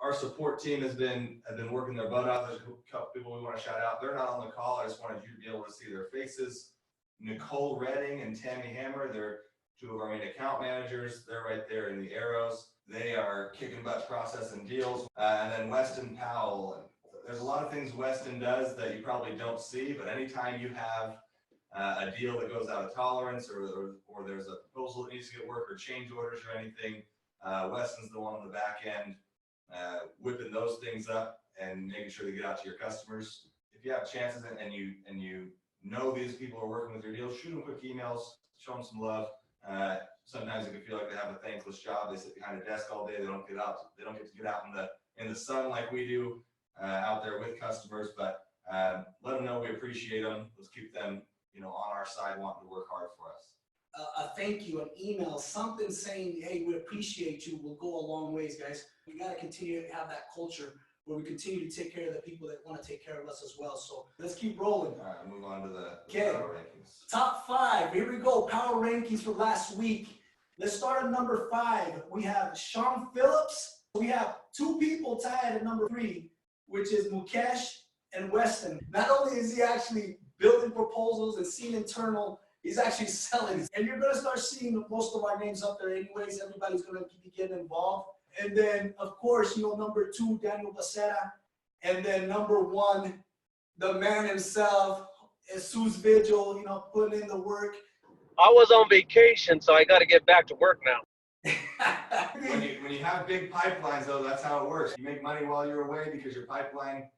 our support team has been working their butt off. There's a couple people we want to shout out. They're not on the call. I just wanted you to be able to see their faces. Nicole Redding and Tammy Hammer, they're two of our main account managers. They're right there in the arrows. They are kicking butt processing deals. And then Weston Powell. And there's a lot of things Weston does that you probably don't see, but anytime you have a deal that goes out of tolerance or there's a proposal that needs to get work or change orders or anything, Weston's the one on the back end whipping those things up and making sure they get out to your customers. If you have chances and you know these people are working with your deals, shoot them quick emails, show them some love. Sometimes it can feel like they have a thankless job. They sit behind a desk all day. They don't get to get out in the sun like we do out there with customers. But let them know we appreciate them. Let's keep them, on our side, wanting to work hard for us. A thank you, an email, something saying, hey, we appreciate you, will go a long ways, guys. We got to continue to have that culture where we continue to take care of the people that want to take care of us as well. So let's keep rolling. All right, move on to the power rankings. Top 5. Here we go. Power rankings for last week. Let's start at number 5. We have Sean Phillips. We have 2 people tied at number 3, which is Mukesh and Weston. Not only is he actually building proposals and seeing internal, he's actually selling. And you're going to start seeing most of our names up there anyways. Everybody's going to be getting involved. And then, of course, number 2, Daniel Bacera. And then number 1, the man himself, Jesus Vigil, putting in the work. I was on vacation, so I got to get back to work now. When you have big pipelines, though, that's how it works. You make money while you're away because your pipeline,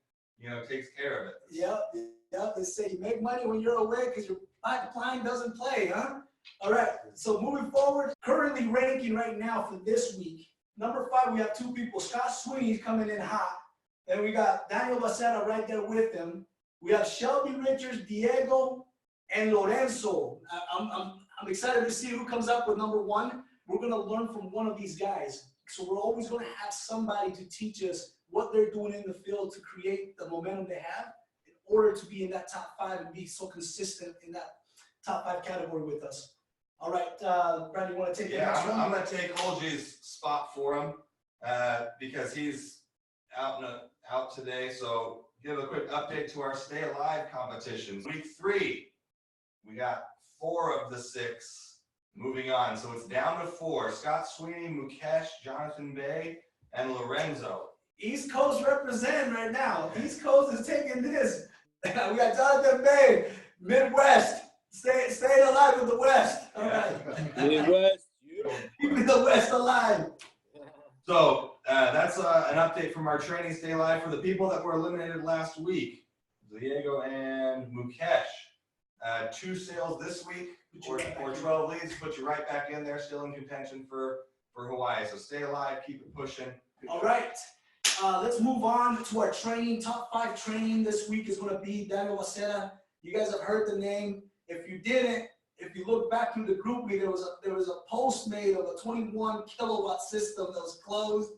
takes care of it. Yep. They say you make money when you're away because your pipeline doesn't play, huh? All right. So moving forward, currently ranking right now for this week. Number 5, we have 2 people. Scott Sweeney's coming in hot. Then we got Daniel Bacera right there with him. We have Shelby Richards, Diego, and Lorenzo. I'm excited to see who comes up with number 1. We're going to learn from one of these guys. So we're always going to have somebody to teach us what they're doing in the field to create the momentum they have in order to be in that top 5 and be so consistent in that top 5 category with us. All right, Brandon, you want to take the next one? I'm going to take Holge's spot for him because he's out today. So give a quick update to our Stay Alive competitions. Week 3, we got 4 of the 6 moving on. So it's down to 4. Scott Sweeney, Mukesh, Jonathan Bay, and Lorenzo. East Coast representing right now. East Coast is taking this. We got Jonathan Bay, Midwest. Staying alive with the West. All right. Midwest. Keeping the West alive. So that's an update from our training Stay Alive for the people that were eliminated last week. Diego and Mukesh. 2 sales this week or 12 leads. Put you right back in there, still in contention for Hawaii. So stay alive, keep it pushing. All right. Let's move on to our training. Top 5 training this week is going to be Daniel Bacera. You guys have heard the name. If you didn't, if you look back through the group, there was a post made of a 21 kilowatt system that was closed.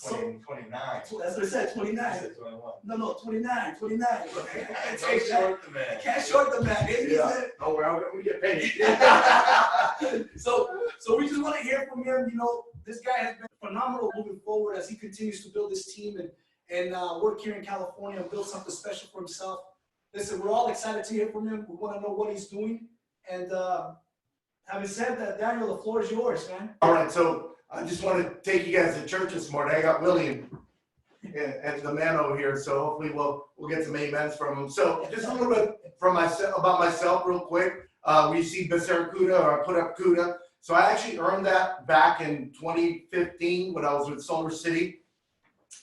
29. That's what I said, 29. 21. No, 29. Don't short the man. Can't short the man. Oh, well, we get paid. So we just want to hear from him. This guy has been phenomenal moving forward as he continues to build this team and work here in California and build something special for himself. Listen, we're all excited to hear from him. We want to know what he's doing. And having said that, Daniel, the floor is yours, man. All right, so I just want to take you guys to church this morning. I got Willy and the man over here, so hopefully we'll get some amens from him. So just a little bit about myself real quick. We see Baceracuda, or I put up CUDA. So I actually earned that back in 2015 when I was with Solar City.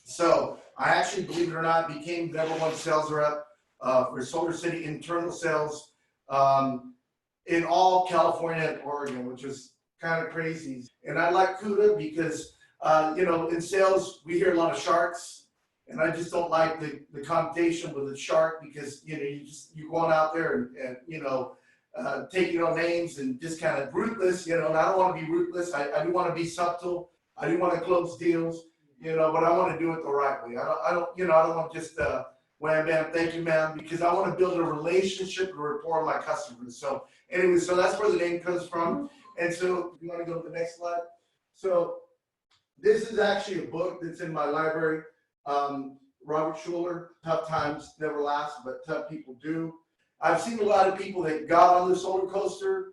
So I actually, believe it or not, became the #1 sales rep for Solar City internal sales in all California and Oregon, which is kind of crazy. And I like CUDA because, in sales, we hear a lot of sharks. And I just don't like the connotation with the shark because, you're going out there and taking on names and just kind of ruthless, and I don't want to be ruthless. I do want to be subtle. I do want to close deals, but I want to do it the right way. I don't want just wham bam, thank you, ma'am, because I want to build a relationship and rapport with my customers. So anyway, so that's where the name comes from. And so you want to go to the next slide. So This is actually a book that's in my library. Robert Schuller, Tough Times Never Last, but Tough People Do. I've seen a lot of people that got on this roller coaster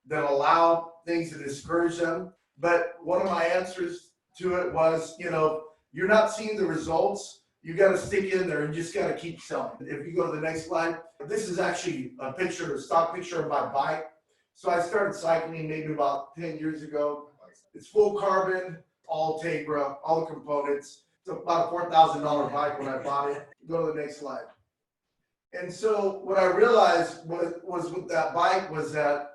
that allowed things to discourage them. But one of my answers to it was, you know, you're not seeing the results. You got to stick in there and just got to keep selling. If you go to the next slide, this is actually a stock picture of my bike. So I started cycling maybe about 10 years ago. It's full carbon, all Tegra, all the components. It's about a $4,000 bike when I bought it. Go to the next slide. And so what I realized was with that bike was that,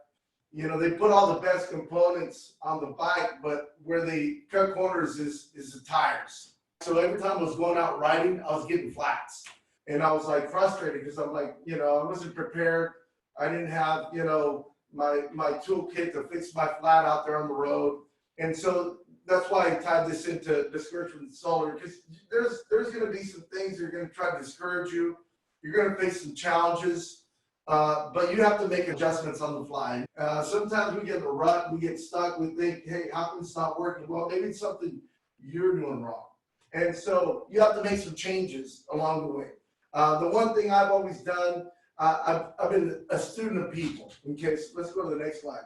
you know, they put all the best components on the bike, but where they cut corners is the tires. So every time I was going out riding, I was getting flats. And I was like frustrated because I'm like, you know, I wasn't prepared. I didn't have, you know, my toolkit to fix my flat out there on the road. And so that's why I tied this into discouragement solar, because there's going to be some things that are going to try to discourage you. You're going to face some challenges, but you have to make adjustments on the fly. Sometimes we get in a rut, we get stuck, we think, hey, how come it's not working? Well, maybe it's something you're doing wrong. And so you have to make some changes along the way. The one thing I've always done, I've been a student of people. Okay, so let's go to the next slide.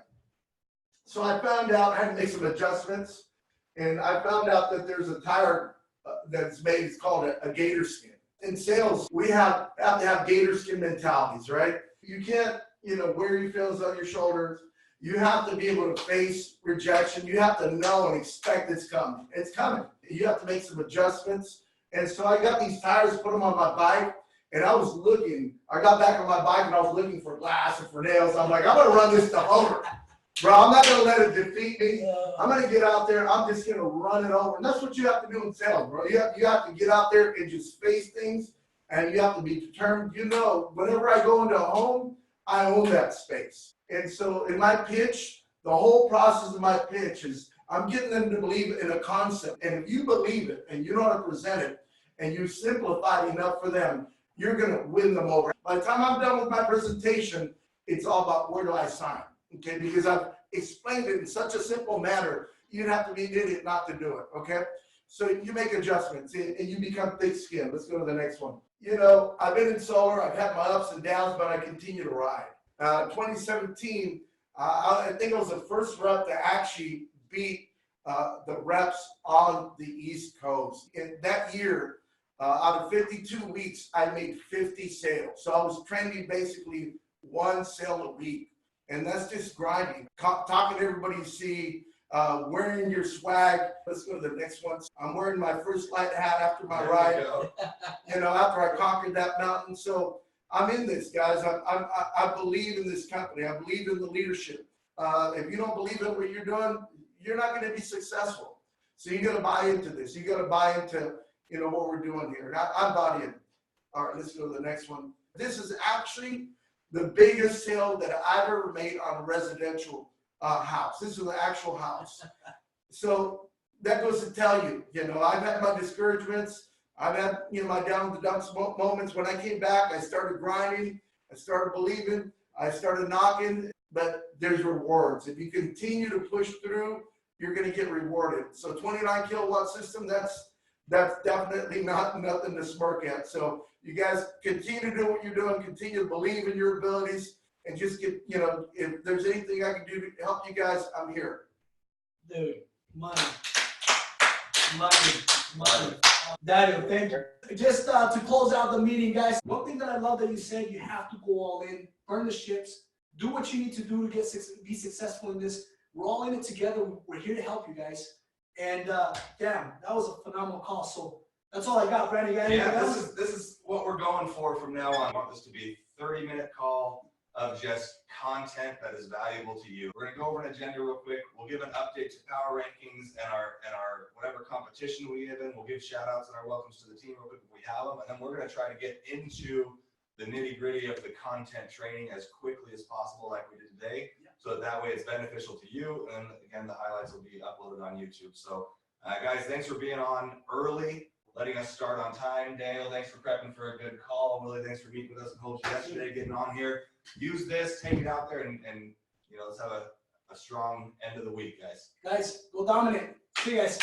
So I found out I had to make some adjustments, and I found out that there's a tire that's made, it's called a gator skin. In sales, we have to have gator skin mentalities, right? You can't, you know, wear your feelings on your shoulders. You have to be able to face rejection. You have to know and expect it's coming. It's coming. You have to make some adjustments. And so I got these tires, put them on my bike, and I was looking. I got back on my bike and I was looking for glass and for nails. I'm like, I'm going to run this to Homer. Bro, I'm not going to let it defeat me. I'm going to get out there. I'm just going to run it over. And that's what you have to do in sales, bro. You have to get out there and just face things, and you have to be determined. You know, whenever I go into a home, I own that space. And so in my pitch, the whole process of my pitch is I'm getting them to believe in a concept. And if you believe it and you know how to present it and you simplify it enough for them, you're going to win them over. By the time I'm done with my presentation, it's all about where do I sign? Okay, because I've explained it in such a simple manner, you'd have to be an idiot not to do it, okay? So you make adjustments and you become thick-skinned. Let's go to the next one. You know, I've been in solar, I've had my ups and downs, but I continue to ride. 2017, I think I was the first rep to actually beat the reps on the East Coast. In that year, out of 52 weeks, I made 50 sales. So I was trending basically one sale a week. And that's just grinding, talking to everybody you see, wearing your swag. Let's go to the next one. I'm wearing my first light hat after my ride, you know, after I conquered that mountain. So I'm in this, guys. I believe in this company. I believe in the leadership. If you don't believe in what you're doing, you're not going to be successful. So you got to buy into this. You got to buy into, you know, what we're doing here. And I'm bought in. All right, let's go to the next one. This is actually the biggest sale that I've ever made on a residential house. This is the actual house. So that goes to tell you, you know, I've had my discouragements. I've had, you know, my down the dumps moments. When I came back, I started grinding. I started believing. I started knocking. But there's rewards. If you continue to push through, you're going to get rewarded. So 29 kilowatt system, that's definitely not nothing to smirk at. So you guys continue to do what you're doing, continue to believe in your abilities, and just get, you know, if there's anything I can do to help you guys, I'm here. Dude, money. Daniel, thank you. Just to close out the meeting, guys, one thing that I love that you said, you have to go all in, burn the ships, do what you need to do to be successful in this. We're all in it together. We're here to help you guys. And damn, that was a phenomenal call. So that's all I got, Brandon. Yeah, this is what we're going for from now on. I want this to be a 30-minute call of just content that is valuable to you. We're gonna go over an agenda real quick. We'll give an update to power rankings and our whatever competition we give in. We'll give shout outs and our welcomes to the team real quick if we have them. And then we're gonna try to get into the nitty-gritty of the content training as quickly as possible like we did today. So that way it's beneficial to you. And again, the highlights will be uploaded on YouTube. So guys, thanks for being on early, letting us start on time. Daniel, thanks for prepping for a good call. Willie, thanks for meeting with us and Coach yesterday, getting on here. Use this, take it out there, and you know, let's have a strong end of the week, guys. Guys, go dominate. See you guys.